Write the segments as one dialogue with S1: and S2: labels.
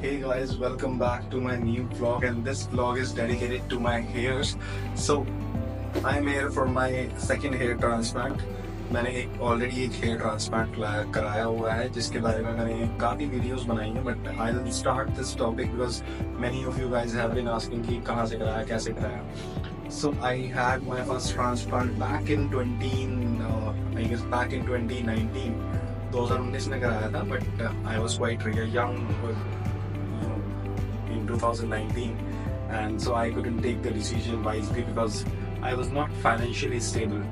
S1: Hey guys, welcome back to my new vlog, and this vlog is dedicated to my hairs. So I'm here for my second hair transplant. मैंने already एक hair transplant कराया हुआ है जिसके बारे में मैंने काफ़ी वीडियोस बनाई हैं, but I will start this topic because many of you guys have been asking कि कहाँ से कराया, कैसे कराया. So I had my first transplant back in 2019. 2019 में कराया था, but I was quite young in 2019, and so I couldn't take the decision wisely because I was not financially stable.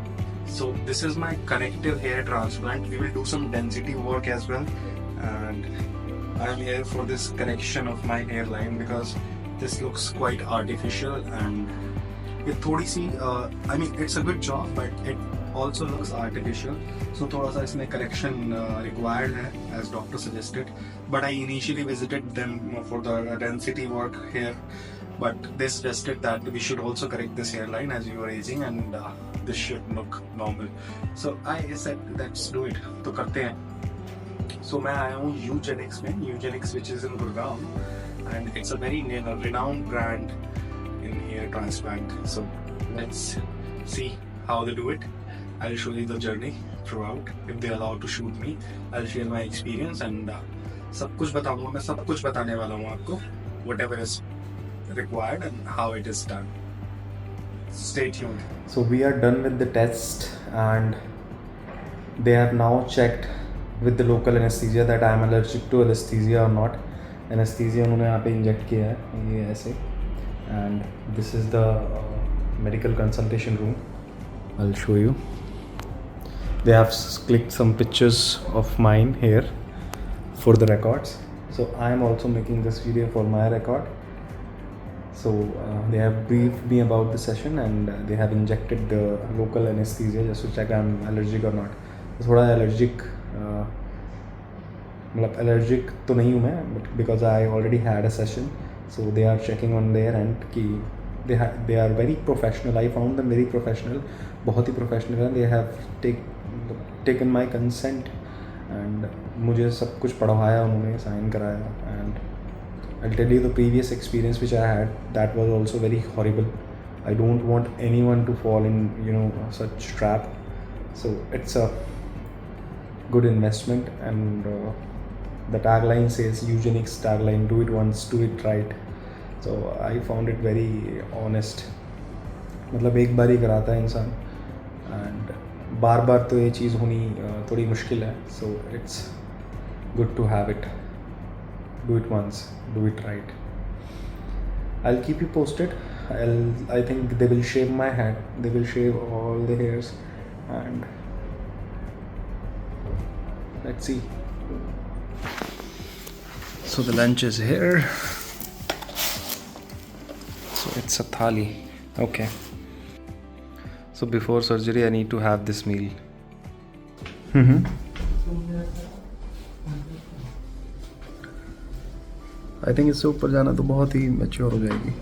S1: So this is my connective hair transplant. We will do some density work as well, and I'm here for this correction of my hairline because this looks quite artificial and ये थोड़ी सी I mean it's a good job but it also looks artificial. So थोड़ा सा इसमें correction required है as doctor suggested. But I initially visited them for the density work here. But they suggested that we should also correct this hairline as you are aging and this should look normal. So I said let's do it. तो करते हैं. So मैं आया हूँ Eugenics में. Eugenics which is in Gurgaon and it's a very renowned brand in hair transplant. So let's see how they do it. I'll show you the journey throughout. If they allow to shoot me, I'll share my experience and सब कुछ बताऊंगा. मैं सब कुछ बताने वाला हूँ आपको. Whatever is required and how it is done. Stay tuned. So we are done with the test and they have now checked with the local anesthesia that I am allergic to anesthesia or not. Anesthesia उन्होंने यहाँ पे inject किया है ये ऐसे. And this is the medical consultation room. I'll show you. They have clicked some pictures of mine here for the records. So I am also making this video for my record. So they have briefed me about the session and they have injected the local anesthesia just to check I'm allergic or not. थोड़ा allergic मतलब allergic तो नहीं हूँ मैं, but because I already had a session. So they are checking on their end कि they are very professional. I found them very professional. बहुत ही professional हैं. They have taken my consent and मुझे सब कुछ पढ़वाया उन्होंने, sign कराया. And I'll tell you the previous experience which I had. That was also very horrible. I don't want anyone to fall in such trap. So it's a good investment and the tagline says Eugenics tagline, do it once, do it right. So I found it very honest. मतलब एक बार ही कराता है इंसान and बार बार तो ये चीज़ होनी थोड़ी मुश्किल है. So it's good to have it. Do it once, do it right. I'll keep you posted. I think they will shave my head. They will shave all the hairs and let's see. So the lunch is here. So it's a thali. Okay. So before surgery I need to have this meal. I think इससे ऊपर जाना तो बहुत ही mature हो जाएगी.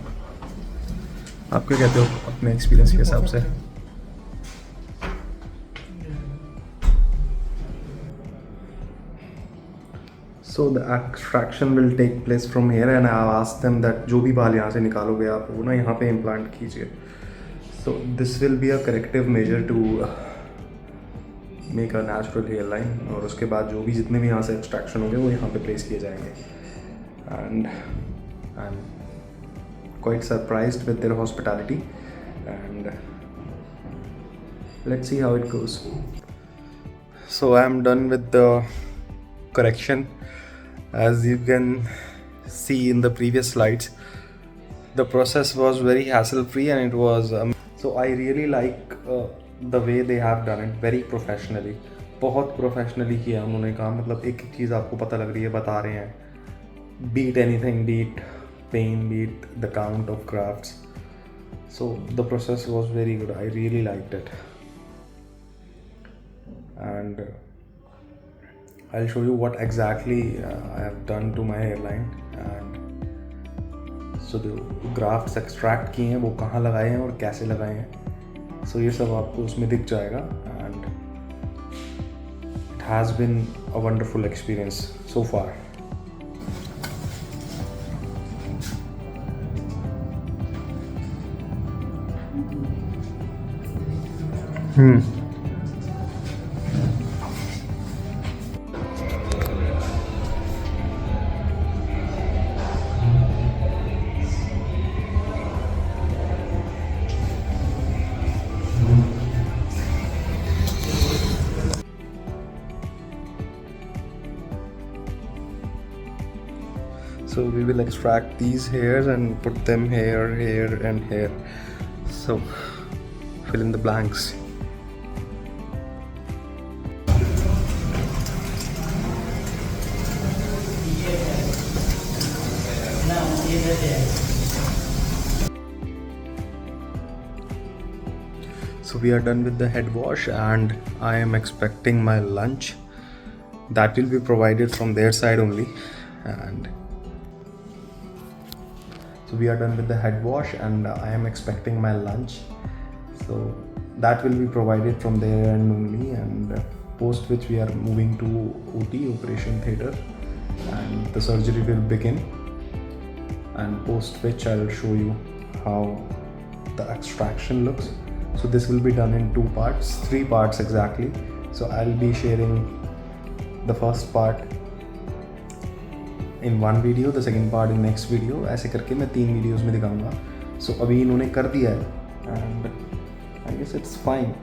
S1: आप क्या कहते हो अपने एक्सपीरियंस के हिसाब से? So the extraction will take place from here and I asked them that जो भी बाल यहाँ से निकालोगे आप वो ना यहाँ पे इम्प्लांट कीजिए. So this will be a corrective measure to make a natural hairline और उसके बाद जो भी जितने भी यहाँ से एक्सट्रैक्शन होंगे वो यहाँ पे प्लेस किए जाएंगे. And I'm quite surprised with their hospitality and let's see how it goes. So I'm done with the correction. As you can see in the previous slides, the process was very hassle-free and it was so I really like the way they have done it, very professionally. बहुत professionally किया उन्होंने काम. मतलब एक एक चीज़ आपको पता लग रही है, बता रहे हैं. Beat anything, beat pain, beat the count of grafts. So the process was very good. I really liked it. And I'll show you what exactly I have done to my hairline and so the grafts extract किए हैं वो कहाँ लगाए हैं और कैसे लगाए हैं. So ये सब आपको उसमें दिख जाएगा and it has been a wonderful experience so far. So we will extract these hairs and put them here, here and here. So fill in the blanks. So we are done with the head wash and I am expecting my lunch. That will be provided from their side only. And so we are done with the head wash and I am expecting my lunch. So that will be provided from their end only, and post which we are moving to OT, operation theatre, and the surgery will begin, and post which I will show you how the extraction looks. So this will be done in 2 parts, 3 parts exactly. So I'll be sharing the first part in one video, the second part in next video. ऐसे करके मैं 3 videos में दिखाऊंगा. So अभी इन्होंने कर दिया है and I guess it's fine.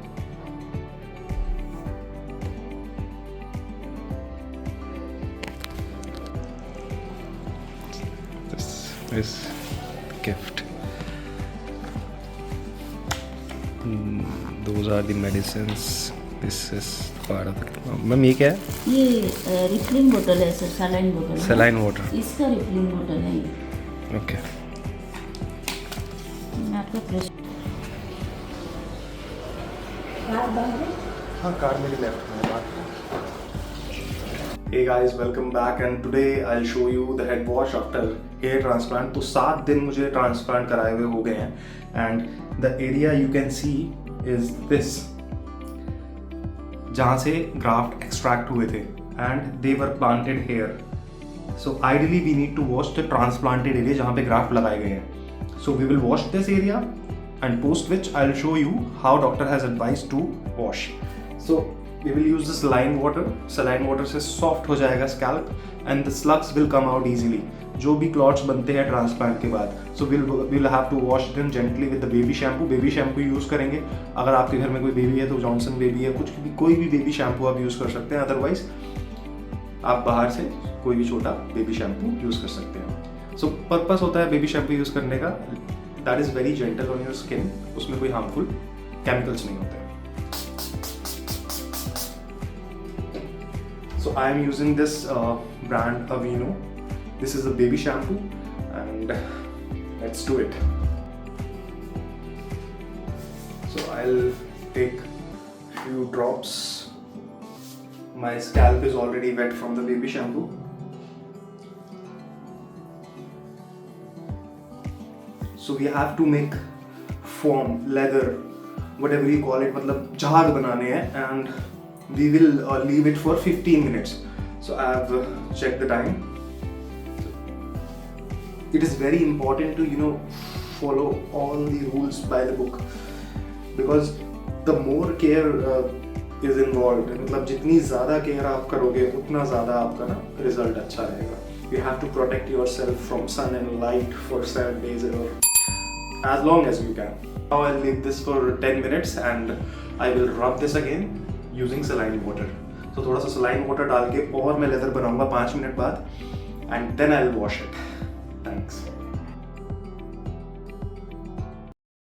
S1: This is the gift. Those are the medicines. This is part of it. Ma'am ये क्या है?
S2: ये रिफिलिंग बोतल है सर, सलाइन बोतल है।
S1: Saline water.
S2: इसका रिफिलिंग बोतल है ये।
S1: Okay.
S2: मैं आपका प्रेस
S1: हाँ, कार मेरी लेफ्ट में है। Hey guys, welcome back and today I'll show you the head wash after hair transplant. तो 7 दिन मुझे ट्रांसप्लांट कराए हुए हो गए हैं and the area you can see is this, जहाँ से ग्राफ्ट एक्सट्रैक्ट हुए थे and they were planted here. So ideally we need to wash the transplanted area जहाँ पे ग्राफ्ट लगाए गए हैं. So we will wash this area and post which I'll show you how doctor has advised to wash. So we will use this saline water. Saline water से soft हो जाएगा scalp and the slugs will come out easily. जो भी clots बनते हैं transplant के बाद, so we'll have to wash them gently with the baby shampoo. Baby shampoo use करेंगे. अगर आपके घर में कोई बेबी है तो जॉनसन बेबी है, कोई भी बेबी शैम्पू आप यूज़ कर सकते हैं. अदरवाइज आप बाहर से कोई भी छोटा बेबी शैम्पू यूज़ कर सकते हैं. सो पर्पस होता है बेबी शैम्पू यूज़ करने का, that is very gentle on your skin. उसमें कोई हार्मफुल केमिकल्स नहीं होते हैं. So I am using this brand Aveeno. This is a baby shampoo and let's do it. So I'll take few drops. My scalp is already wet from the baby shampoo. So we have to make foam, leather, whatever you call it, मतलब जहाज बनाने हैं and we will leave it for 15 minutes. So I have checked the time. It is very important to follow all the rules by the book because the more care is involved. मतलब जितनी ज़्यादा care आप करोगे उतना ज़्यादा आपका ना result अच्छा रहेगा. You have to protect yourself from sun and light for 7 days or as long as you can. Now I'll leave this for 10 minutes and I will rub this again using saline water. So थोड़ा सा saline water डाल के और मैं leather बनाऊंगा 5 minute बाद and then I'll wash it. Thanks.